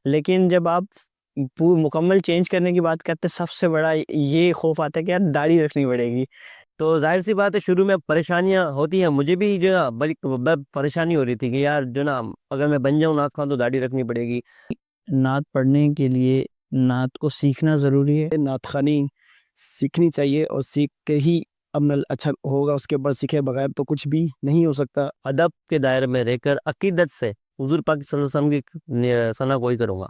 لیکن جب آپ مکمل چینج کرنے کی بات کرتے سب سے بڑا یہ خوف آتا ہے کہ یار داڑھی رکھنی پڑے گی. تو ظاہر سی بات ہے شروع میں پریشانیاں ہوتی ہیں. مجھے بھی جو ہے نا بڑی پریشانی ہو رہی تھی کہ یار جو نا اگر میں بن جاؤں نعت خواں تو داڑھی رکھنی پڑے گی. نعت پڑھنے کے لیے نعت کو سیکھنا ضروری ہے. نعت خوانی سیکھنی چاہیے اور سیکھ کے ہی عمل اچھا ہوگا. اس کے اوپر سیکھے بغیر تو کچھ بھی نہیں ہو سکتا. ادب کے دائرے میں رہ کر عقیدت سے حضور پاک صلی اللہ علیہ وسلم کی ثنا کوئی کروں گا،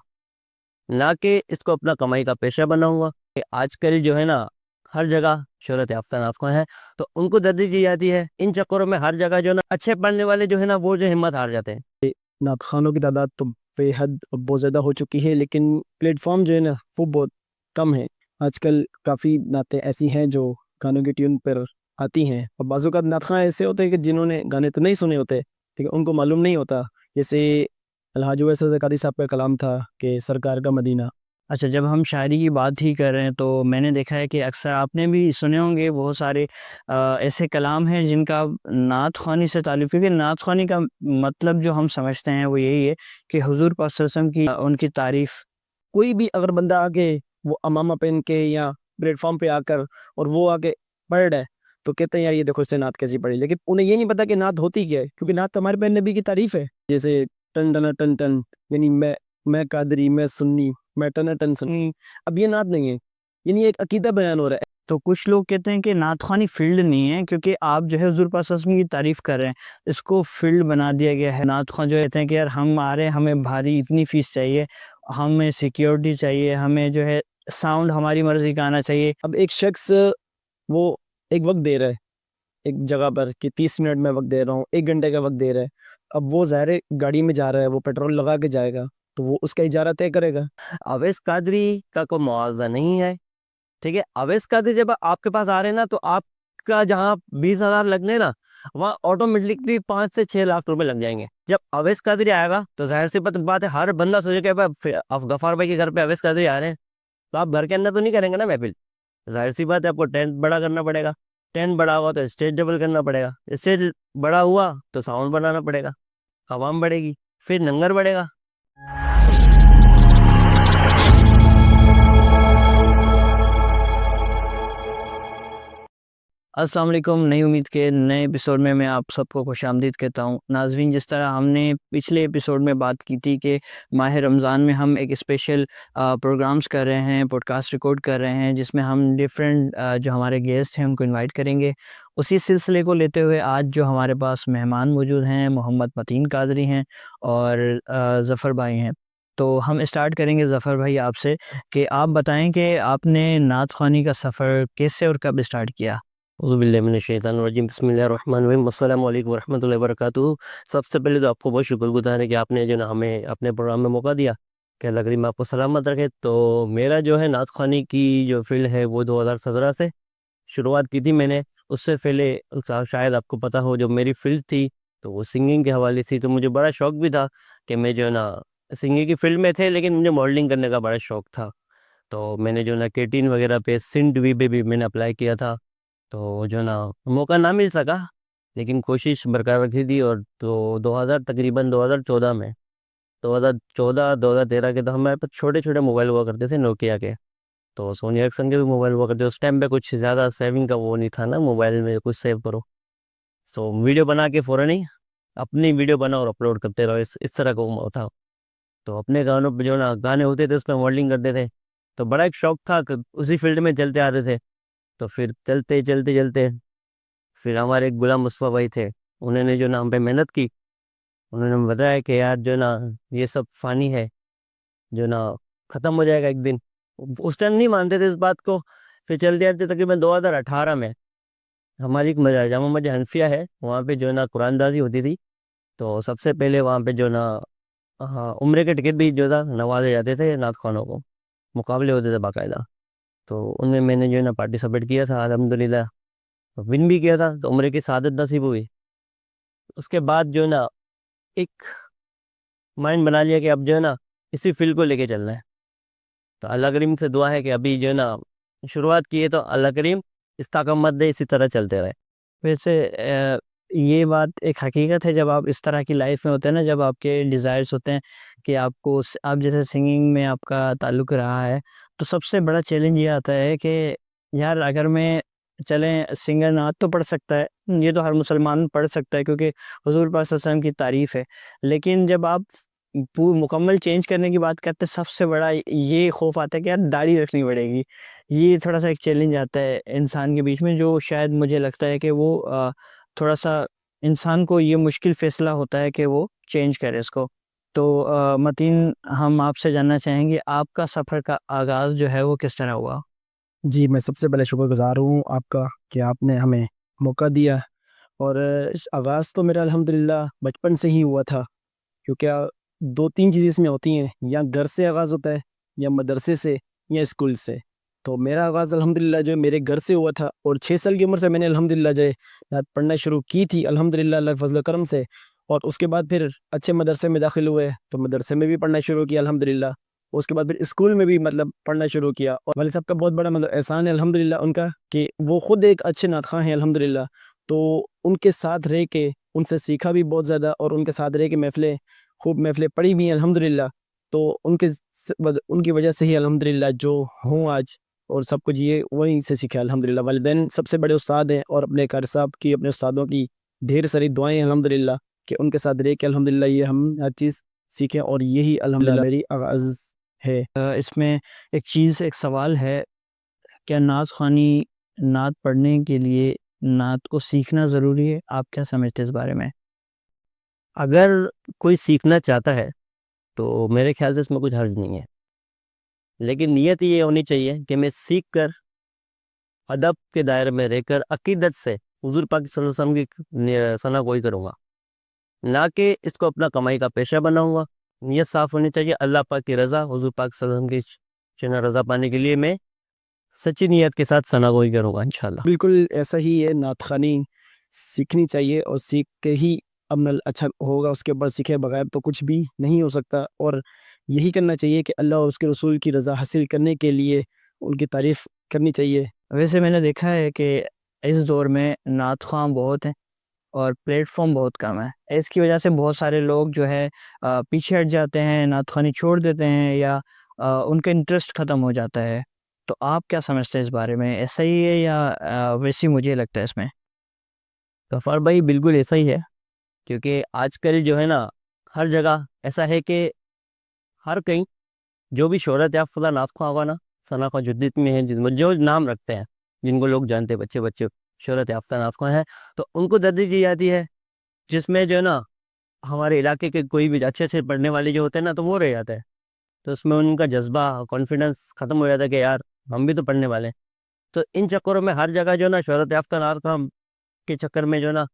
نہ کہ اس کو اپنا کمائی کا پیشہ بناؤں گا. کہ آج کل جو ہے نا ہر جگہ شہرت یافتہ نعت خواں ہیں تو ان کو ترجیح دی جاتی ہے. ان چکروں میں ہر جگہ جو ہے نا اچھے پڑھنے والے جو ہے نا وہ جو ہمت ہار جاتے ہیں. نعت خوانوں کی تعداد تو بے حد بہت زیادہ ہو چکی ہے، لیکن پلیٹ فارم جو ہے نا وہ بہت کم ہے. آج کل کافی نعتیں ایسی ہیں جو گانوں کی ٹیون پر آتی ہیں، اور بعض اوقات نعت خواں ایسے ہوتے ہیں کہ جنہوں نے گانے تو نہیں سنے ہوتے ٹھیک ہے، ان کو معلوم نہیں ہوتا. جیسے الحاج اویس قادری صاحب کا کلام تھا کہ سرکار کا مدینہ. اچھا، جب ہم شاعری کی بات ہی کر رہے ہیں تو میں نے دیکھا ہے کہ اکثر آپ نے بھی سنے ہوں گے بہت سارے ایسے کلام ہیں جن کا نعت خوانی سے تعلق، کیونکہ نعت خوانی کا مطلب جو ہم سمجھتے ہیں وہ یہی ہے کہ حضور پاک صلی اللہ علیہ وسلم کی ان کی تعریف. کوئی بھی اگر بندہ آگے وہ امامہ پہن کے یا پلیٹ فارم پہ آ کر اور وہ آگے پڑھ رہا ہے تو کہتے ہیں یار یہ دیکھو اس نے نعت کیسی پڑھی، لیکن انہیں یہ نہیں پتا کہ نعت ہوتی کیا ہے، کیونکہ نعت ہمارے پہ نبی کی تعریف ہے. جیسے ٹن ٹن ٹن ٹن، یعنی میں قادری، میں سنی، میں ٹن ٹن سنی. اب یہ نعت نہیں ہے، یعنی ایک عقیدہ بیان ہو رہا ہے. تو کچھ لوگ کہتے ہیں کہ نعت خوانی فیلڈ نہیں ہے، کیونکہ آپ جو ہے حضور پاک صلی اللہ علیہ وسلم کی تعریف کر رہے ہیں، اس کو فیلڈ بنا دیا گیا ہے. نعت خواں جو کہتے ہیں کہ یار ہم آ رہے ہیں، ہمیں بھاری اتنی فیس چاہیے، ہمیں سیکیورٹی چاہیے، ہمیں جو ہے ساؤنڈ ہماری مرضی کا آنا چاہیے. اب ایک شخص وہ ایک وقت دے رہا ہے ایک جگہ پر کہ 30 منٹ میں وقت دے رہا ہوں، 1 گھنٹے کا وقت دے رہا ہے. اب وہ ظاہر گاڑی میں جا رہا ہے، وہ پیٹرول لگا کے جائے گا تو وہ اس کا اجارہ طے کرے گا. اویس قادری کا کوئی معاوضہ نہیں ہے، ٹھیک ہے. اویس قادری جب آپ کے پاس آ رہے ہیں نا تو آپ کا جہاں 20,000 لگنے نا وہاں آٹومیٹکلی 5 سے 6 لاکھ روپے لگ جائیں گے. جب اویس قادری آئے گا تو ظاہر سی بات ہے ہر بندہ سوچے کہ آپ غفار بھائی کے گھر پہ اویس قادری آ رہے ہیں تو آپ گھر کے اندر تو نہیں کریں گے نا محفل. ظاہر سی بات ہے آپ کو ٹینٹ بڑا کرنا پڑے گا. ٹینٹ بڑا ہوا تو اسٹیج ڈبل کرنا پڑے گا. اسٹیج بڑا ہوا تو ساؤنڈ بنانا پڑے گا. عوام بڑھے گی، پھر لنگر بڑھے گا. السلام علیکم. نئی امید کے نئے ایپیسوڈ میں آپ سب کو خوش آمدید کہتا ہوں. ناظرین، جس طرح ہم نے پچھلے ایپیسوڈ میں بات کی تھی کہ ماہ رمضان میں ہم ایک اسپیشل پروگرامز کر رہے ہیں، پوڈ کاسٹ ریکارڈ کر رہے ہیں، جس میں ہم ڈفرینٹ جو ہمارے گیسٹ ہیں ان کو انوائٹ کریں گے. اسی سلسلے کو لیتے ہوئے آج جو ہمارے پاس مہمان موجود ہیں محمد متین قادری ہیں اور ظفر بھائی ہیں. تو ہم اسٹارٹ کریں گے ظفر بھائی آپ سے کہ آپ بتائیں کہ آپ نے نعت خوانی کا سفر کیسے اور کب اسٹارٹ کیا؟ اعوذ باللہ من الشیطان الرجیم، بسم اللہ الرحمن الرحیم، السلام علیکم ورحمۃ اللہ وبرکاتہ. سب سے پہلے تو آپ کو بہت شکر گزار ہے کہ آپ نے جو نا ہمیں اپنے پروگرام میں موقع دیا کہ اللہ کریم آپ کو سلامت رکھے. تو میرا جو ہے نعت خوانی کی جو فیلڈ ہے وہ 2017 سے شروعات کی تھی میں نے. اس سے پہلے شاید آپ کو پتہ ہو جو میری فیلڈ تھی تو وہ سنگنگ کے حوالے سے. تو مجھے بڑا شوق بھی تھا کہ میں جو ہے نا سنگنگ کی فیلڈ میں تھے، لیکن مجھے ماڈلنگ کرنے کا بڑا شوق تھا. تو میں نے جو نا کیٹین وغیرہ پہ سن ٹی وی پہ بھی میں نے اپلائی کیا تھا. تو جو نا موقع نہ مل سکا لیکن کوشش برقرار رکھی تھی. اور تو 2014 میں 2013 کے تو ہمارے پاس چھوٹے چھوٹے موبائل ہوا کرتے تھے نوکیا کے. تو سونی ایرکسن کے بھی موبائل ہوا کرتے. اس ٹائم پہ کچھ زیادہ سیونگ کا وہ نہیں تھا نا، موبائل میں کچھ سیو کرو. سو ویڈیو بنا کے فوراً ہی اپنی ویڈیو بنا اور اپلوڈ کرتے رہو، اس طرح کا وہ تھا. تو اپنے گانوں پہ جو نا گانے ہوتے تھے اس پہ ماڈلنگ کرتے تھے. تو بڑا ایک شوق تھا کہ اسی فیلڈ میں چلتے آ رہے تھے. تو پھر چلتے پھر ہمارے ایک غلام مصطفیٰ بھائی تھے، انہوں نے جو نا ہم پہ محنت کی. انہوں نے بتایا کہ یار جو نا یہ سب فانی ہے، جو نا ختم ہو جائے گا ایک دن. اس ٹائم نہیں مانتے تھے اس بات کو. پھر چلتے آتے تقریباً 2018 میں ہماری ایک جامع مسجد حنفیہ ہے، وہاں پہ جو نا قرآن دازی ہوتی تھی. تو سب سے پہلے وہاں پہ جو نا عمرے کے ٹکٹ بھی جو تھا نوازے جاتے تھے نعت خوانوں کو، مقابلے ہوتے تھے باقاعدہ. تو ان میں نے جو ہے نا پارٹیسپیٹ کیا تھا، الحمدللہ ون بھی کیا تھا. تو عمرے کی سعادت نصیب ہوئی. اس کے بعد جو ہے نا ایک مائنڈ بنا لیا کہ اب جو ہے نا اسی فیلڈ کو لے کے چلنا ہے. تو اللہ کریم سے دعا ہے کہ ابھی جو ہے نا شروعات کی ہے تو اللہ کریم استقامت دے، اسی طرح چلتے رہے. ویسے یہ بات ایک حقیقت ہے، جب آپ اس طرح کی لائف میں ہوتے ہیں نا، جب آپ کے ڈیزائرس ہوتے ہیں کہ آپ کو آپ جیسے سنگنگ میں آپ کا تعلق رہا ہے، تو سب سے بڑا چیلنج یہ آتا ہے کہ یار اگر میں چلیں سنگر نعت تو پڑھ سکتا ہے، یہ تو ہر مسلمان پڑھ سکتا ہے کیونکہ حضور پاک صلی اللہ علیہ وسلم کی تعریف ہے، لیکن جب آپ مکمل چینج کرنے کی بات کرتے ہیں، سب سے بڑا یہ خوف آتا ہے کہ یار داڑھی رکھنی پڑے گی. یہ تھوڑا سا ایک چیلنج آتا ہے انسان کے بیچ میں، جو شاید مجھے لگتا ہے کہ وہ تھوڑا سا انسان کو یہ مشکل فیصلہ ہوتا ہے کہ وہ چینج کرے اس کو. تو متین، ہم آپ سے جاننا چاہیں گے آپ کا سفر کا آغاز جو ہے وہ کس طرح ہوا؟ جی میں سب سے پہلے شکر گزار ہوں آپ کا کہ آپ نے ہمیں موقع دیا، اور آغاز تو میرا الحمدللہ بچپن سے ہی ہوا تھا، کیونکہ دو تین چیزیں اس میں ہوتی ہیں، یا گھر سے آغاز ہوتا ہے، یا مدرسے سے، یا اسکول سے. تو میرا آغاز الحمدللہ جو ہے میرے گھر سے ہوا تھا، اور 6 سال کی عمر سے میں نے الحمدللہ جو ہے نعت پڑھنا شروع کی تھی الحمدللہ اللہ کے فضل و کرم سے. اور اس کے بعد پھر اچھے مدرسے میں داخل ہوئے تو مدرسے میں بھی پڑھنا شروع کیا الحمدللہ. اس کے بعد پھر اسکول میں بھی پڑھنا شروع کیا، اور والد صاحب کا بہت بڑا احسان ہے الحمدللہ ان کا کہ وہ خود ایک اچھے نعت خواں ہیں الحمدللہ. تو ان کے ساتھ رہ کے ان سے سیکھا بھی بہت زیادہ، اور ان کے ساتھ رہ کے خوب محفلیں پڑھی بھی ہیں الحمدللہ. تو ان کی وجہ سے ہی الحمدللہ جو ہوں آج، اور سب کچھ یہ وہیں سے سیکھا الحمدللہ. والدین سب سے بڑے استاد ہیں، اور اپنے قاری صاحب کی، اپنے استادوں کی ڈھیر ساری دعائیں ہیں الحمدللہ کہ ان کے ساتھ رہ کے الحمدللہ یہ ہم ہر چیز سیکھیں، اور یہی الحمدللہ میری آغاز ہے. اس میں ایک سوال ہے، کیا نعت خوانی، نعت پڑھنے کے لیے نعت کو سیکھنا ضروری ہے؟ آپ کیا سمجھتے ہیں اس بارے میں؟ اگر کوئی سیکھنا چاہتا ہے تو میرے خیال سے اس میں کچھ حرج نہیں ہے، لیکن نیت یہ ہونی چاہیے کہ میں سیکھ کر ادب کے دائرے میں رہ کر عقیدت سے حضور پاک صلی اللہ علیہ وسلم کی ثنا گوئی کروں گا، نہ کہ اس کو اپنا کمائی کا پیشہ بناؤں گا. نیت صاف ہونی چاہیے اللہ پاک کی رضا، حضور پاک صلی اللہ علیہ وسلم کی رضا پانے کے لیے میں سچی نیت کے ساتھ ثنا گوئی کروں گا انشاءاللہ. بالکل ایسا ہی ہے، نعت خوانی سیکھنی چاہیے، اور سیکھ کے ہی عمل اچھا ہوگا. اس کے بعد سیکھے بغیر تو کچھ بھی نہیں ہو سکتا، اور یہی کرنا چاہیے کہ اللہ اور اس کے رسول کی رضا حاصل کرنے کے لیے ان کی تعریف کرنی چاہیے. ویسے میں نے دیکھا ہے کہ اس دور میں نعت خواں بہت ہیں اور پلیٹ فارم بہت کم ہے. اس کی وجہ سے بہت سارے لوگ جو ہے پیچھے ہٹ جاتے ہیں، نعت خوانی چھوڑ دیتے ہیں، یا ان کا انٹرسٹ ختم ہو جاتا ہے. تو آپ کیا سمجھتے ہیں اس بارے میں؟ ایسا ہی ہے یا ویسی مجھے لگتا ہے اس میں؟ غفار بھائی بالکل ایسا ہی ہے، کیونکہ آج کل جو ہے نا ہر جگہ ایسا ہے کہ ہر کہیں جو بھی شہرت یافتہ نعت خواں ہوگا نا، ثنا خواں جدت میں ہے، جو نام رکھتے ہیں جن کو لوگ جانتے ہیں، بچے شہرت یافتہ نعت خواں ہیں، تو ان کو ترجیح دی جاتی ہے، جس میں جو ہے نا ہمارے علاقے کے کوئی بھی اچھے پڑھنے والے جو ہوتے ہیں نا تو وہ رہ جاتے ہیں. تو اس میں ان کا جذبہ، کانفیڈنس ختم ہو جاتا ہے کہ یار ہم بھی تو پڑھنے والے ہیں. تو ان چکروں میں ہر جگہ جو ہے نا شہرت یافتہ نعت خواں کے چکر میں جو ہے نا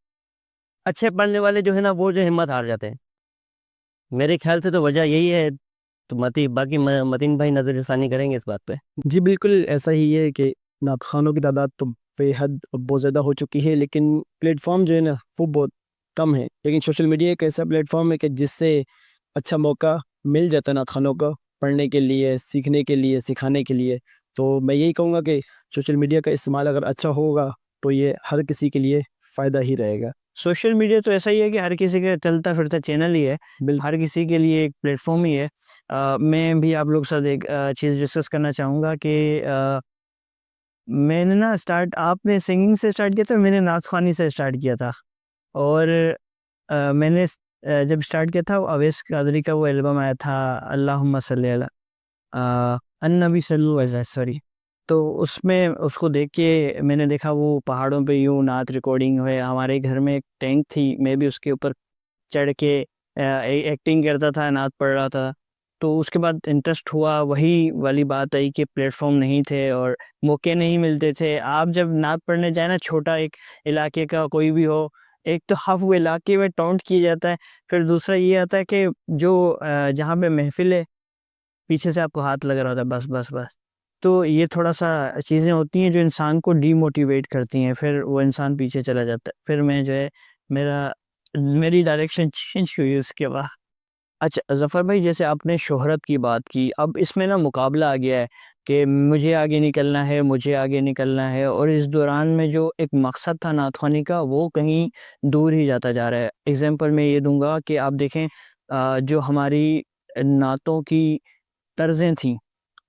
اچھے پڑھنے والے جو ہے نا وہ جو ہمت ہار جاتے ہیں. میرے خیال سے تو وجہ یہی ہے. تو باقی متین بھائی نظر ثانی کریں گے اس بات پہ. جی بالکل ایسا ہی ہے کہ نعت خوانوں کی تعداد تو بے حد اور بہت زیادہ ہو چکی ہے، لیکن پلیٹ فارم جو ہے نا وہ بہت کم ہے. لیکن سوشل میڈیا ایک ایسا پلیٹ فارم ہے کہ جس سے اچھا موقع مل جاتا ہے نعت خوانوں کو پڑھنے کے لیے، سیکھنے کے لیے، سکھانے کے لیے. تو میں یہی کہوں گا کہ سوشل میڈیا کا استعمال اگر اچھا ہوگا تو یہ ہر کسی کے لیے فائدہ ہی رہے گا. سوشل میڈیا تو ایسا ہی ہے کہ ہر کسی کا چلتا پھرتا چینل ہی ہے، ہر کسی کے لیے ایک پلیٹ فارم ہی ہے. میں بھی آپ لوگ کے ساتھ ایک چیز ڈسکس کرنا چاہوں گا کہ میں نے نا آپ نے سنگنگ سے اسٹارٹ کیا تھا، میں نے نعت خوانی سے اسٹارٹ کیا تھا. اور میں نے جب اسٹارٹ کیا تھا اویس قادری کا وہ البم آیا تھا اللہم صلی علی النبی صلی اللہ علیہ وسلم. تو اس میں اس کو دیکھ کے میں نے دیکھا وہ پہاڑوں پہ یوں نعت ریکارڈنگ ہوئے. ہمارے گھر میں ایک ٹینک تھی، میں بھی اس کے اوپر چڑھ کے ایکٹنگ کرتا تھا، نعت پڑھ رہا تھا. تو اس کے بعد انٹرسٹ ہوا، وہی والی بات آئی کہ پلیٹ فارم نہیں تھے اور موقع نہیں ملتے تھے. آپ جب نعت پڑھنے جائیں نا، چھوٹا ایک علاقے کا کوئی بھی ہو، ایک تو ہاف وہ علاقے میں ٹاؤنٹ کیا جاتا ہے، پھر دوسرا یہ آتا ہے کہ جو جہاں پہ محفل ہے پیچھے سے آپ کو ہاتھ لگ رہا ہوتا ہے، بس بس بس. تو یہ تھوڑا سا چیزیں ہوتی ہیں جو انسان کو ڈی موٹیویٹ کرتی ہیں، پھر وہ انسان پیچھے چلا جاتا ہے. پھر میں جو ہے میری ڈائریکشن چینج ہوئی اس کے بعد. اچھا ظفر بھائی، جیسے آپ نے شہرت کی بات کی، اب اس میں نا مقابلہ آ گیا ہے کہ مجھے آگے نکلنا ہے، مجھے آگے نکلنا ہے، اور اس دوران میں جو ایک مقصد تھا نعت خوانی کا وہ کہیں دور ہی جاتا جا رہا ہے۔ ایگزامپل میں یہ دوں گا کہ آپ دیکھیں جو ہماری نعتوں کی طرزیں تھیں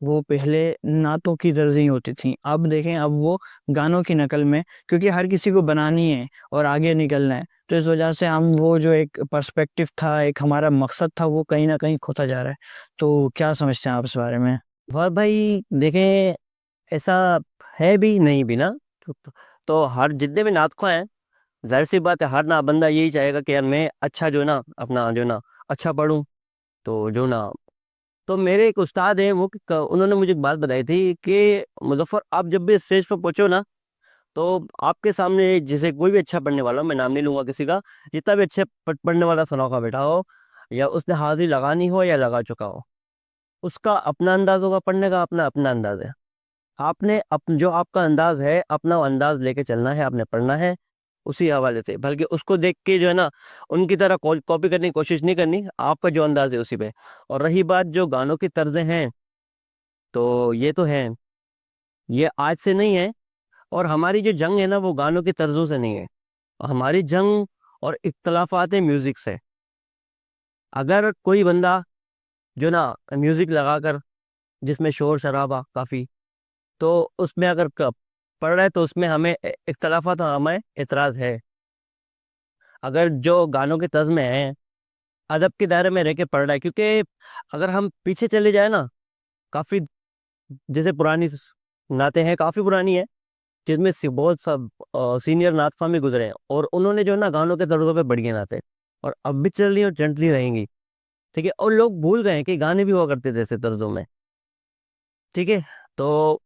وہ پہلے نعتوں کی طرزیں ہوتی تھیں، اب دیکھیں اب وہ گانوں کی نقل میں، کیونکہ ہر کسی کو بنانی ہے اور آگے نکلنا ہے، تو اس وجہ سے ہم وہ جو ایک پرسپیکٹیو تھا، ایک ہمارا مقصد تھا، وہ کہیں نہ کہیں کھوتا جا رہا ہے۔ تو کیا سمجھتے ہیں آپ اس بارے میں؟ اور بھائی دیکھیں ایسا ہے بھی نہیں بھی نا، تو ہر جتنے بھی نعت خواہ ہیں ظاہر سی بات ہے ہر نا بندہ یہی چاہے گا کہ یار میں اچھا جو نا اپنا جو نا اچھا پڑھوں، تو جو نا تو میرے ایک استاد ہیں وہ انہوں نے مجھے ایک بات بتائی تھی کہ مظفر آپ جب بھی اسٹیج پہ پہنچو نا تو آپ کے سامنے جسے کوئی بھی اچھا پڑھنے والا ہو، میں نام نہیں لوں گا کسی کا، جتنا بھی اچھے پڑھنے والا سنا کا بیٹھا ہو یا اس نے حاضری لگانی ہو یا لگا چکا ہو، اس کا اپنا انداز ہوگا پڑھنے کا، اپنا انداز ہے، آپ نے جو آپ کا انداز ہے اپنا انداز لے کے چلنا ہے، آپ نے پڑھنا ہے اسی حوالے سے، بلکہ اس کو دیکھ کے جو ہے نا ان کی طرح کاپی کرنے کی کوشش نہیں کرنی، آپ کا جو انداز ہے اسی پہ۔ اور رہی بات جو گانوں کی طرزیں ہیں تو یہ تو ہیں، یہ آج سے نہیں ہے، اور ہماری جو جنگ ہے نا وہ گانوں کی طرزوں سے نہیں ہے، ہماری جنگ اور اختلافات میوزک سے۔ اگر کوئی بندہ جو نا میوزک لگا کر جس میں شور شرابہ کافی، تو اس میں اگر پڑھ رہا ہے تو اس میں ہمیں اختلافات اور ہمیں اعتراض ہے۔ اگر جو گانوں کے طرز میں ہیں ادب کے دائرے میں رہ کے پڑھ رہا ہے، کیونکہ اگر ہم پیچھے چلے جائیں نا کافی، جیسے پرانی نعتیں ہیں کافی پرانی ہیں جس میں بہت سب سینئر نعت خواہ بھی گزرے ہیں، اور انہوں نے جو ہے نا گانوں کے طرزوں پہ بڑھیا نعتیں اور اب بھی چل رہی ہیں اور چلتی رہیں گی، ٹھیک ہے، اور لوگ بھول گئے ہیں کہ گانے بھی ہوا کرتے تھے ایسے طرزوں میں، ٹھیک ہے۔ تو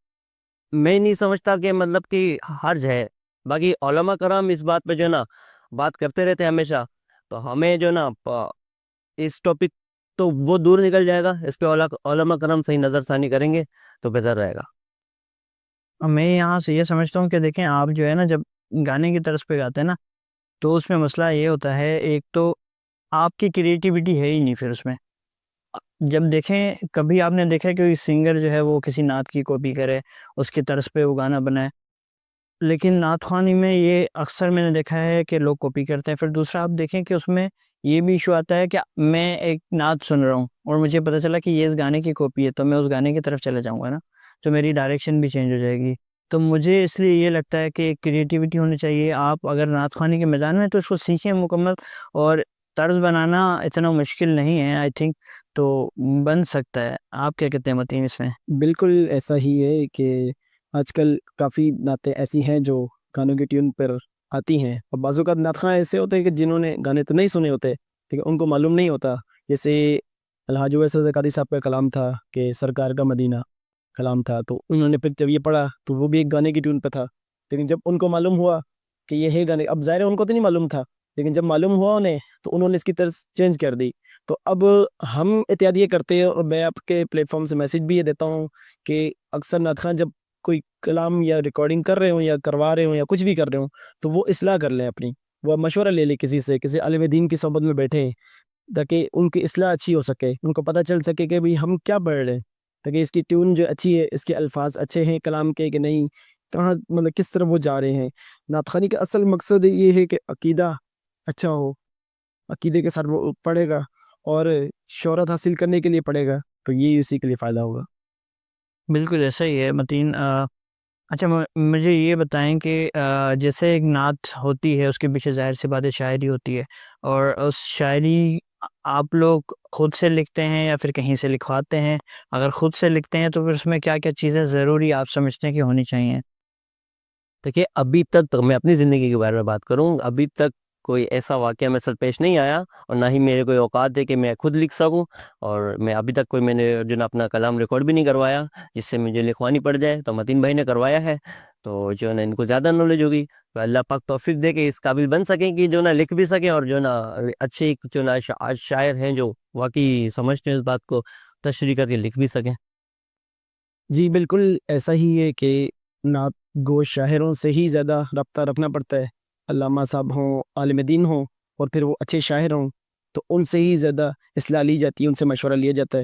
میں نہیں سمجھتا کہ مطلب کہ حرج ہے، باقی علماء کرام اس بات پہ جو ہے نا بات کرتے رہتے ہیں ہمیشہ، تو ہمیں جو ہے نا اس ٹاپک تو وہ دور نکل جائے گا، اس پہ علماء کرام صحیح نظر ثانی کریں گے تو بہتر رہے گا۔ میں یہاں سے یہ سمجھتا ہوں کہ دیکھیں آپ جو ہے نا جب گانے کی طرز پہ گاتے ہیں نا تو اس میں مسئلہ یہ ہوتا ہے، ایک تو آپ کی کریٹیوٹی ہے ہی نہیں پھر اس میں۔ جب دیکھیں کبھی آپ نے دیکھا کہ کوئی سنگر جو ہے وہ کسی نعت کی کاپی کرے، اس کی طرز پہ وہ گانا بنائے، لیکن نعت خوانی میں یہ اکثر میں نے دیکھا ہے کہ لوگ کاپی کرتے ہیں۔ پھر دوسرا آپ دیکھیں کہ اس میں یہ بھی ایشو آتا ہے کہ میں ایک نعت سن رہا ہوں اور مجھے پتہ چلا کہ یہ اس گانے کی کاپی ہے، تو میں اس گانے کی طرف چلے جاؤں گا نا، تو میری ڈائریکشن بھی چینج ہو جائے گی۔ تو مجھے اس لیے یہ لگتا ہے کہ کریٹیوٹی ہونی چاہیے، آپ اگر نعت خوانی کے میدان میں تو اس کو سیکھیں مکمل، اور طرز بنانا اتنا مشکل نہیں ہے آئی تھنک، تو بن سکتا ہے۔ آپ کیا کہتے ہیں متین اس میں؟ بالکل ایسا ہی ہے کہ آج کل کافی نعتیں ایسی ہیں جو گانوں کی ٹیون پر آتی ہیں، اور بعض اوقات نعت خواہ ایسے ہوتے ہیں کہ جنہوں نے گانے تو نہیں سنے ہوتے، ٹھیک ہے، ان کو معلوم نہیں ہوتا، جیسے الحاج اویس رضا قادری صاحب کا کلام تھا کہ سرکار کا مدینہ کلام تھا، تو انہوں نے پھر جب یہ پڑھا تو وہ بھی ایک گانے کی ٹیون پہ تھا، لیکن جب ان کو معلوم ہوا کہ یہ ہے گانے، اب ظاہر ہے ان کو تو نہیں معلوم تھا، لیکن جب معلوم ہوا انہیں تو انہوں نے اس کی طرز چینج کر دی۔ تو اب ہم احتیاط یہ کرتے ہیں، اور میں آپ کے پلیٹ فارم سے میسج بھی یہ دیتا ہوں کہ اکثر نعت خواہ جب کوئی کلام یا ریکارڈنگ کر رہے ہوں یا کروا رہے ہوں یا کچھ بھی کر رہے ہوں تو وہ اصلاح کر لیں اپنی، وہ مشورہ لے لیں کسی سے، کسی عالم دین کی صحبت میں بیٹھیں تاکہ ان کی اصلاح اچھی ہو سکے، ان کو پتہ چل سکے کہ بھی ہم کیا پڑھ رہے ہیں، تاکہ اس کی ٹیون جو اچھی ہے، اس کے الفاظ اچھے ہیں کلام کے کہ نہیں، کہاں مطلب کس طرف وہ جا رہے ہیں۔ نعت خوانی کا اصل مقصد یہ ہے کہ عقیدہ اچھا ہو، عقیدے کے ساتھ وہ پڑھے گا اور شہرت حاصل کرنے کے لیے پڑھے گا تو یہ اسی کے لیے فائدہ ہوگا۔ بالکل ایسا ہی ہے متین۔ اچھا مجھے یہ بتائیں کہ جیسے ایک نعت ہوتی ہے اس کے پیچھے ظاہر سی بات ہے شاعری ہوتی ہے، اور اس شاعری آپ لوگ خود سے لکھتے ہیں یا پھر کہیں سے لکھواتے ہیں؟ اگر خود سے لکھتے ہیں تو پھر اس میں کیا کیا چیزیں ضروری آپ سمجھتے ہیں کہ ہونی چاہیے؟ دیکھیے ابھی تک میں اپنی زندگی کے بارے میں بات کروں، ابھی تک کوئی ایسا واقعہ میرے ساتھ پیش نہیں آیا، اور نہ ہی میرے کوئی اوقات ہے کہ میں خود لکھ سکوں، اور میں ابھی تک میں نے جو نا اپنا کلام ریکارڈ بھی نہیں کروایا جس سے مجھے لکھوانی پڑ جائے، تو متین بھائی نے کروایا ہے، تو جو ہے نا ان کو زیادہ نالج ہوگی، تو اللہ پاک توفیق دے کہ اس قابل بن سکیں کہ جو نا لکھ بھی سکیں، اور جو نا اچھے جو نا شاعر ہیں جو واقعی سمجھتے ہیں اس بات کو، تشریح کر کے لکھ بھی سکیں۔ جی بالکل ایسا ہی ہے کہ نعت گو شاعروں سے ہی زیادہ رابطہ رکھنا پڑتا ہے، علامہ صاحب ہوں، عالم دین ہوں، اور پھر وہ اچھے شاعر ہوں تو ان سے ہی زیادہ اصلاح لی جاتی ہے، ان سے مشورہ لیا جاتا ہے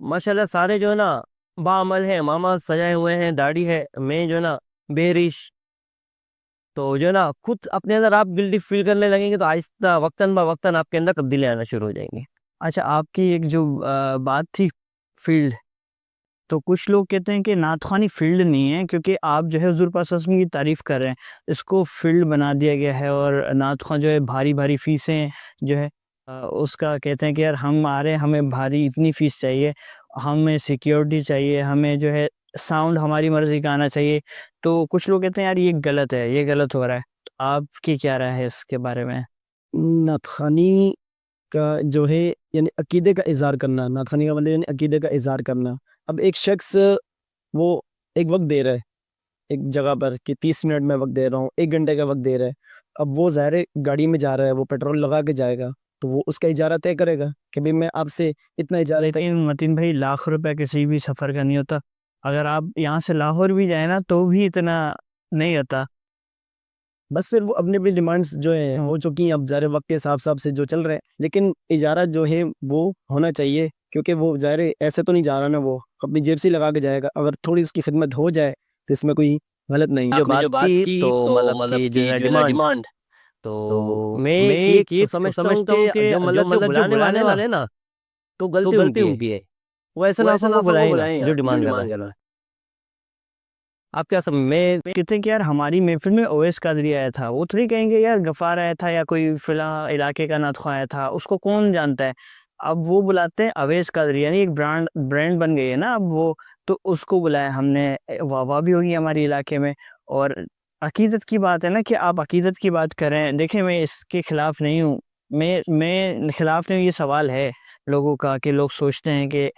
ماشاءاللہ سارے جو ہے نا باعمل ہیں، ماما سجائے ہوئے ہیں، داڑھی ہے، میں جو ہے نا بے ریش. تو جو ہے نا خود اپنے اندر آپ گلٹی فیل کرنے لگیں گے تو آہستہ وقتاً بوقتاً آپ کے اندر تبدیلیاں آنا شروع ہو جائیں گی. اچھا، آپ کی ایک جو بات تھی فیلڈ، تو کچھ لوگ کہتے ہیں کہ نعت خوانی فیلڈ نہیں ہے، کیونکہ آپ جو ہے حضور پاک صلی اللہ علیہ وسلم کی تعریف کر رہے ہیں، اس کو فیلڈ بنا دیا گیا ہے. اور نعت خواں جو ہے بھاری بھاری فیسیں جو ہے اس کا کہتے ہیں کہ یار ہم آ رہے ہیں، ہمیں بھاری اتنی فیس چاہیے، ہمیں سیکیورٹی چاہیے، ہمیں جو ہے ساؤنڈ ہماری مرضی کا آنا چاہیے. تو کچھ لوگ کہتے ہیں یار یہ غلط ہے، یہ غلط ہو رہا ہے. تو آپ کی کیا رائے ہے اس کے بارے میں؟ نعت خوانی کا جو ہے یعنی عقیدے کا اظہار کرنا، نعت خوانی کا مطلب یعنی عقیدے کا اظہار کرنا. اب ایک شخص وہ ایک وقت دے رہا ہے ایک جگہ پر کہ 30 منٹ میں وقت دے رہا ہوں، 1 گھنٹے کا وقت دے رہا ہے. اب وہ ظاہر ہے گاڑی میں جا رہا ہے، وہ پیٹرول لگا کے جائے گا، تو وہ اس کا اجارہ طے کرے گا کہ بھی میں آپ سے اتنا اجارہ طے. لیکن متین بھائی، لاکھ روپے کسی بھی سفر کا نہیں ہوتا. اگر آپ یہاں سے لاہور بھی جائیں نا تو بھی اتنا نہیں ہوتا. بس پھر وہ اپنے بھی ڈیمانڈس جو ہیں ہو چکی ہیں، اب ظاہر وقت کے حساب سے جو چل رہے ہیں. لیکن اجارہ جو ہے وہ ہونا چاہیے، کیونکہ وہ ظاہر ایسے تو نہیں جا رہا نا، وہ اپنی جیب سے لگا کے جائے گا. اگر تھوڑی اس کی خدمت ہو جائے تو اس میں کوئی غلط نہیں. جو بات کی تو مطلب کہ جو ہے ڈیمانڈ، تو میں ایک تو سمجھتا ہوں کہ جو مطلب جو بلانے والے نا تو غلطی ان کی ہے. وہ ایسا نہ وہ بلائیں نا جو ڈیمانڈ کر رہا ہے. آپ کیا میں کہتے ہیں کہ یار ہماری محفل میں اویس قادری آیا تھا، وہ تھوڑی کہیں گے یار غفار آیا تھا یا کوئی فلاں علاقے کا نعت خواں آیا تھا، اس کو کون جانتا ہے. اب وہ بلاتے ہیں اویس قادری، یعنی ایک برانڈ بن گئی ہے نا اب وہ. تو اس کو بلایا ہم نے، واہ واہ بھی ہوگی ہمارے علاقے میں. اور عقیدت کی بات ہے نا کہ آپ عقیدت کی بات کریں. دیکھیں میں اس کے خلاف نہیں ہوں، میں خلاف نہیں ہوں. یہ سوال ہے لوگوں کا کہ لوگ سوچتے ہیں کہ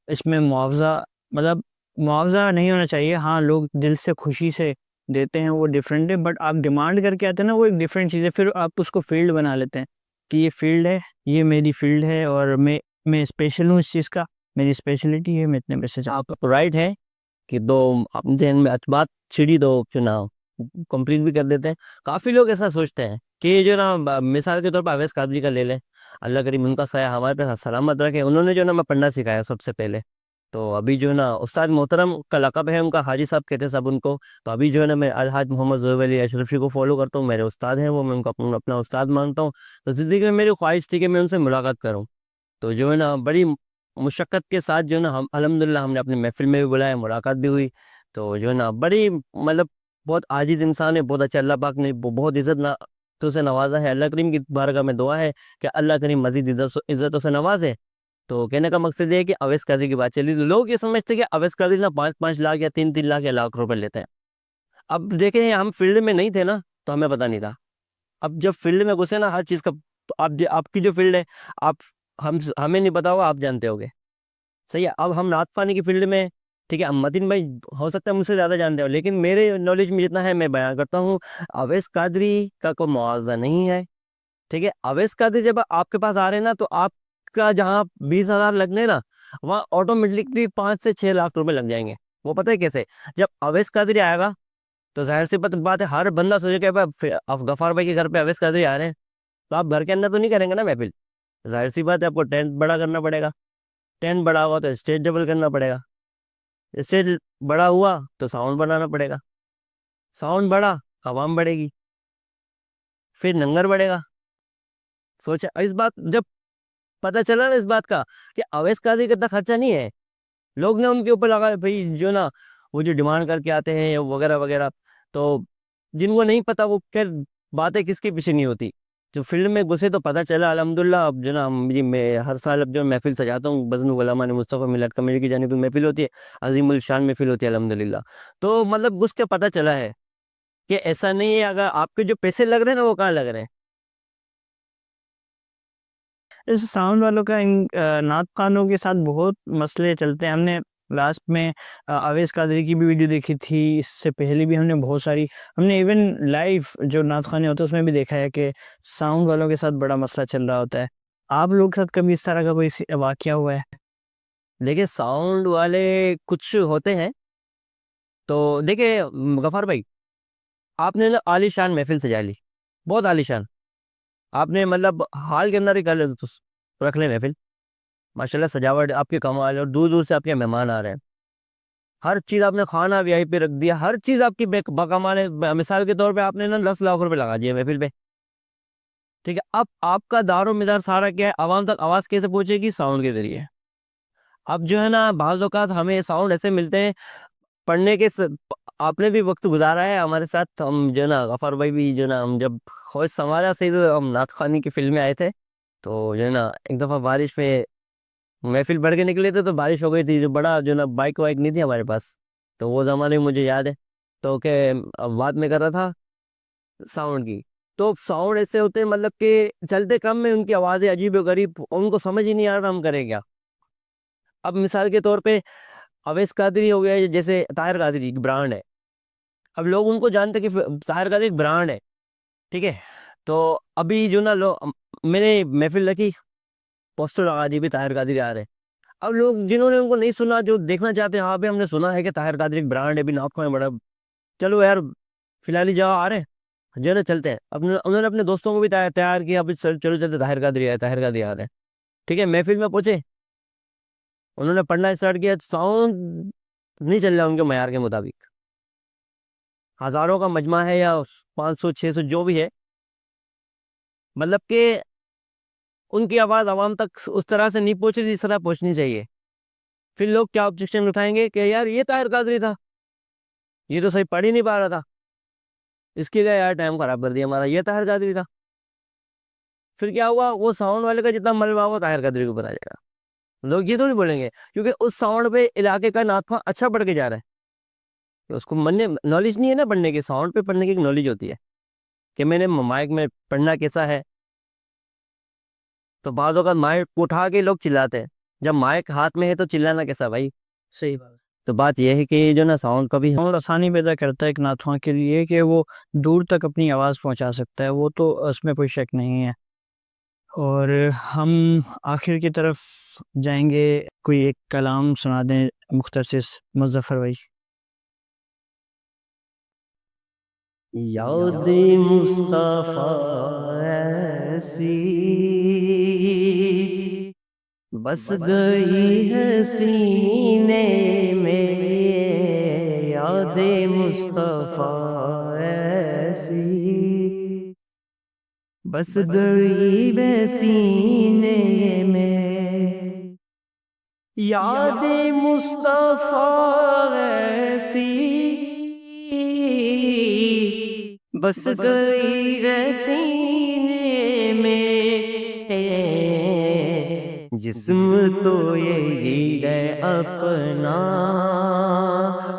اس میں معاوضہ، مطلب معاوضہ نہیں ہونا چاہیے. ہاں لوگ دل سے خوشی سے دیتے ہیں، وہ ڈیفرنٹ ہے. بٹ آپ ڈیمانڈ کر کے آتے ہیں نا، وہ ایک ڈیفرنٹ چیز ہے. پھر آپ اس کو فیلڈ بنا لیتے ہیں کہ یہ فیلڈ ہے، یہ میری فیلڈ ہے، اور میں اسپیشل ہوں اس چیز کا، میری اسپیشلٹی ہے، میں اتنے پیسے چاہتا آپ رائٹ ہے کہ دو اپنے ذہن میں بات چھڑی دو چناؤ کمپلیٹ بھی کر دیتے ہیں. کافی لوگ ایسا سوچتے ہیں کہ جو نا مثال کے طور پر اویس قادری کا لے لیں، اللہ کریم ان کا سایہ ہمارے پہ سلامت رکھے. انہوں نے جو نا میں پڑھنا سکھایا سب سے پہلے. تو ابھی جو ہے نا استاد محترم کا لقب ہے ان کا، حاجی صاحب کہتے ہیں سب ان کو. تو ابھی جو ہے نا میں الحاج محمد ظہور علی اشرفی کو فالو کرتا ہوں، میرے استاد ہیں وہ، میں ان کو اپنا استاد مانتا ہوں. تو زندگی میں میری خواہش تھی کہ میں ان سے ملاقات کروں. تو جو ہے نا بڑی مشقت کے ساتھ جو ہے نا الحمدللہ ہم نے اپنے محفل میں بھی بلایا، ملاقات بھی ہوئی. تو جو ہے نا بڑی مطلب بہت عاجز انسان ہے، بہت اچھا. اللہ پاک نے بہت عزت سے نوازا ہے. اللہ کریم کی بارگاہ میں دعا ہے کہ اللہ کریم مزید عزتوں سے نوازے. تو کہنے کا مقصد یہ ہے کہ اویس قادری کی بات چلی تو لوگ یہ سمجھتے ہیں کہ اویس قادری نا 5-5 لاکھ یا 3-3 لاکھ یا لاکھ روپے لیتے ہیں. اب دیکھیں ہم فیلڈ میں نہیں تھے نا تو ہمیں پتہ نہیں تھا. اب جب فیلڈ میں گھسے نا ہر چیز کا، آپ کی جو فیلڈ ہے آپ ہمیں نہیں پتا ہوگا، آپ جانتے ہوگے. صحیح ہے. اب ہم نعت خوانی کی فیلڈ میں، ٹھیک ہے، متین بھائی ہو سکتا ہے مجھ سے زیادہ جانتے ہو، لیکن میرے نالج میں جتنا ہے میں بیان کرتا ہوں. اویس قادری کا کوئی معاوضہ نہیں ہے، ٹھیک ہے. اویس قادری جب آپ کے پاس آ رہے ہیں نا تو آپ کا جہاں 20,000 لگنے نا، وہاں آٹومیٹکلی 5 سے 6 لاکھ روپے لگ جائیں گے. وہ پتہ ہے کیسے؟ جب اویس قادری آئے گا تو ظاہر سی بات ہے ہر بندہ سوچے کہ آپ غفار بھائی کے گھر پہ اویس قادری آ رہے ہیں تو آپ گھر کے اندر تو نہیں کریں گے نا محفل. ظاہر سی بات ہے آپ کو ٹینٹ بڑا کرنا پڑے گا. ٹینٹ بڑا ہوا تو اسٹیج ڈبل کرنا پڑے گا. اسٹیج بڑا ہوا تو ساؤنڈ بنانا پڑے گا. ساؤنڈ بڑا، عوام بڑھے گی، پھر لنگر بڑھے گا. سوچا اس بات جب پتہ چلا نا اس بات کا کہ اویس قادری کا اتنا خرچہ نہیں ہے، لوگ نے ان کے اوپر لگا بھائی جو نا وہ جو ڈیمانڈ کر کے آتے ہیں وغیرہ وغیرہ. تو جن کو نہیں پتا وہ خیر باتیں کس کے پیچھے نہیں ہوتی. جو فیلڈ میں گھسے تو پتہ چلا الحمدللہ. اب جو نا میں ہر سال اب جو محفل سجاتا ہوں، بزم العلماء مصطفیٰ ملت کمیٹی کی جانب سے محفل ہوتی ہے، عظیم الشان محفل ہوتی ہے الحمدللہ. تو مطلب گھس کے پتہ چلا ہے کہ ایسا نہیں ہے. اگر آپ کے جو پیسے لگ رہے ہیں نا وہ کہاں لگ رہے ہیں. اس ساؤنڈ والوں کا نعت خوانوں کے ساتھ بہت مسئلے چلتے ہیں. ہم نے لاسٹ میں اویس قادری کی بھی ویڈیو دیکھی تھی، اس سے پہلے بھی ہم نے بہت ساری، ہم نے ایون لائیو جو نعت خوانے ہوتے ہیں اس میں بھی دیکھا ہے کہ ساؤنڈ والوں کے ساتھ بڑا مسئلہ چل رہا ہوتا ہے. آپ لوگ کے ساتھ کبھی اس طرح کا کوئی واقعہ ہوا ہے؟ دیکھیں ساؤنڈ والے کچھ ہوتے ہیں. تو دیکھیں غفار بھائی، آپ نے نا عالی شان محفل سجا لی، بہت عالی شان. آپ نے مطلب حال کے اندر ہی کر لے تو رکھ لیں محفل. ماشاء اللہ سجاوٹ آپ کے کمال ہے، اور دور دور سے آپ کے مہمان آ رہے ہیں، ہر چیز آپ نے کھانا وی آئی پی رکھ دیا، ہر چیز آپ کی بکمال ہے. مثال کے طور پہ آپ نے نا 10 لاکھ روپے لگا دیے محفل پہ، ٹھیک ہے. اب آپ کا دار و مدار سارا کیا ہے، عوام تک آواز کیسے پہنچے گی؟ ساؤنڈ کے ذریعے. اب جو ہے نا بعض اوقات ہمیں ساؤنڈ ایسے ملتے ہیں پڑھنے کے آپ نے بھی وقت گزارا ہے ہمارے ساتھ، ہم جو ہے نا غفار بھائی بھی جو ہے نا، ہم جب خوش سنوارا سے ہم نعت خوانی کی فلم میں آئے تھے، تو جو ہے نا ایک دفعہ بارش میں محفل بڑھ کے نکلے تھے، تو بارش ہو گئی تھی، جو بڑا جو ہے نا بائک وائک نہیں تھی ہمارے پاس، تو وہ زمانے میں مجھے یاد ہے. تو کہ بات میں کر رہا تھا ساؤنڈ کی، تو ساؤنڈ ایسے ہوتے ہیں مطلب کہ چلتے کم میں ان کی آوازیں عجیب و غریب، ان کو سمجھ ہی نہیں آ رہا ہم کریں کیا. اب مثال کے طور پہ اویس قادری ہو گیا، جیسے طاہر قادری ایک برانڈ ہے، اب لوگ ان کو جانتے کہ طاہر قادری ایک برانڈ ہے، ٹھیک ہے. تو ابھی جو نا میں نے محفل رکھی، پوسٹر لگا دی بھی طاہر قادری آ رہے. اب لوگ جنہوں نے ان کو نہیں سنا، جو دیکھنا چاہتے ہیں، ہاں پہ ہم نے سنا ہے کہ طاہر قادری ایک برانڈ ہے، بھی ناپ میں بڑا، چلو یار فی الحال ہی جاؤ آ رہے جو ہے نا چلتے ہیں. اب انہوں نے اپنے دوستوں کو بھی تیار کیا، اب چلو چلتے طاہر قادری آئے، طاہر قادری آ رہے، ٹھیک ہے. محفل میں پہنچے، انہوں نے پڑھنا اسٹارٹ کیا، ساؤنڈ نہیں چل رہا ان کے معیار کے مطابق. ہزاروں کا مجمع ہے یا 500 600 جو بھی ہے، مطلب کہ ان کی آواز عوام تک اس طرح سے نہیں پہنچ رہی جس طرح پہنچنی چاہیے. پھر لوگ کیا آبجیکشن اٹھائیں گے کہ یار یہ طاہر قادری تھا، یہ تو صحیح پڑھ ہی نہیں پا رہا تھا، اس کے لیے یار ٹائم خراب کر دیا ہمارا، یہ طاہر قادری تھا. پھر کیا ہوا، وہ ساؤنڈ والے کا جتنا ملبہ ہوا طاہر قادری کو بتا جائے گا. لوگ یہ تو نہیں بولیں گے، کیونکہ اس ساؤنڈ پہ علاقے کا نعت خواں اچھا پڑھ کے جا رہا ہے، اس کو نالج نہیں ہے نا پڑھنے کی. ساؤنڈ پہ پڑھنے کی ایک نالج ہوتی ہے کہ میں نے مائک میں پڑھنا کیسا ہے. تو بعض اوقات مائک اٹھا کے لوگ چلاتے ہیں، جب مائک ہاتھ میں ہے تو چلانا کیسا بھائی. صحیح بات. تو بات یہ ہے کہ جو نا ساؤنڈ کا بھی ساؤنڈ آسانی پیدا کرتا ہے ایک نعت خواں کے لیے کہ وہ دور تک اپنی آواز پہنچا سکتا ہے، وہ تو اس میں کوئی شک نہیں ہے. اور ہم آخر کی طرف جائیں گے، کوئی ایک کلام سنا دیں مختصر مظفر بھائی. یاد مصطفیٰ ایسی بس گئی ہے سینے میں، یاد مصطفیٰ ایسی بس گئی ہے سینے میں، یاد مصطفیٰ ایسی بس گئی ہے سینے میں، جسم تو یہی ہے اپنا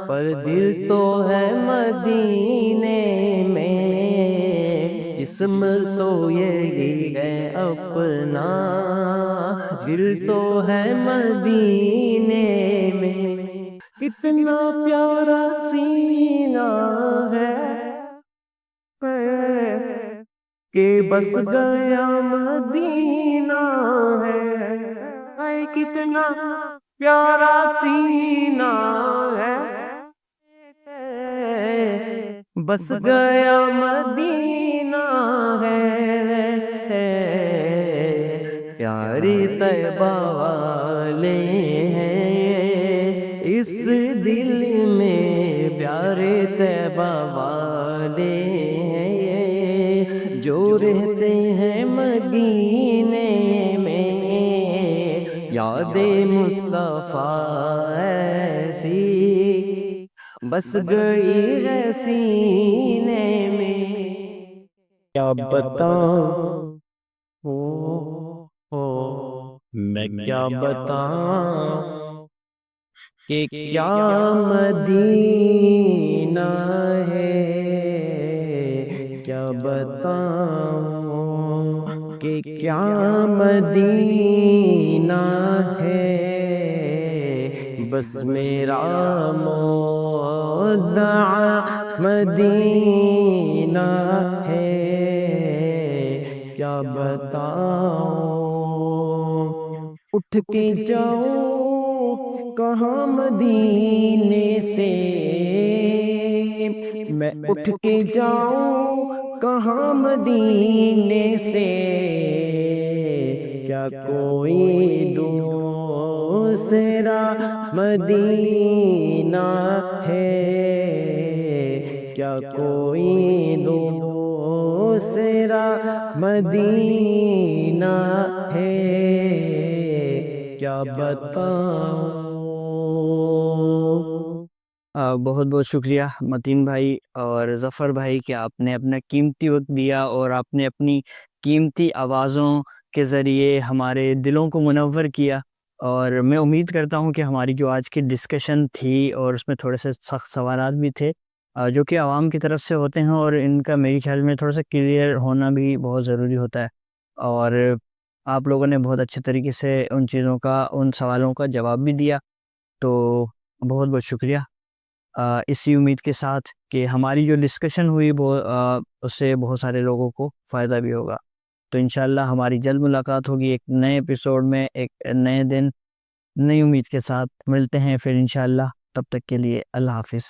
پر دل تو ہے مدینے میں، جسم تو یہی ہے اپنا دل تو ہے مدینے میں. کتنا پیارا سینہ ہے کہ بس گیا مدینہ ہے، اے کتنا پیارا سینہ ہے بس گیا مدینہ ہے. پیاری طیبہ والے ہیں اس دل میں، پیارے طیبہ والے ہیں جو رہتے ہیں مدینے میں، یاد مصطفیٰ ایسی بس گئی ہے سینے میں. کیا بتاؤں میں کیا بتاؤں کہ کیا مدینہ ہے، کیا بتاؤں کہ کیا مدینہ ہے، بس میرا مودع مدینہ ہے، کیا بتاؤں. اٹھ کے جاؤں کہاں مدینے سے، میں اٹھ کے جاؤں کہاں مدینے سے، کیا کیا کوئی دوسرا مدینہ ہے، کیا کوئی دوسرا مدینہ ہے، کیا بتاؤں۔ بہت بہت شکریہ متین بھائی اور ظفر بھائی کہ آپ نے اپنا قیمتی وقت دیا اور آپ نے اپنی قیمتی آوازوں کے ذریعے ہمارے دلوں کو منور کیا۔ اور میں امید کرتا ہوں کہ ہماری جو آج کی ڈسکشن تھی اور اس میں تھوڑے سے سخت سوالات بھی تھے جو کہ عوام کی طرف سے ہوتے ہیں، اور ان کا میرے خیال میں تھوڑا سا کلیئر ہونا بھی بہت ضروری ہوتا ہے، اور آپ لوگوں نے بہت اچھے طریقے سے ان چیزوں کا، ان سوالوں کا جواب بھی دیا، تو بہت بہت شکریہ۔ اسی امید کے ساتھ کہ ہماری جو ڈسکشن ہوئی اس سے بہت سارے لوگوں کو فائدہ بھی ہوگا، تو انشاءاللہ ہماری جلد ملاقات ہوگی ایک نئے ایپیسوڈ میں، ایک نئے دن، نئی امید کے ساتھ ملتے ہیں پھر انشاءاللہ۔ تب تک کے لیے اللہ حافظ۔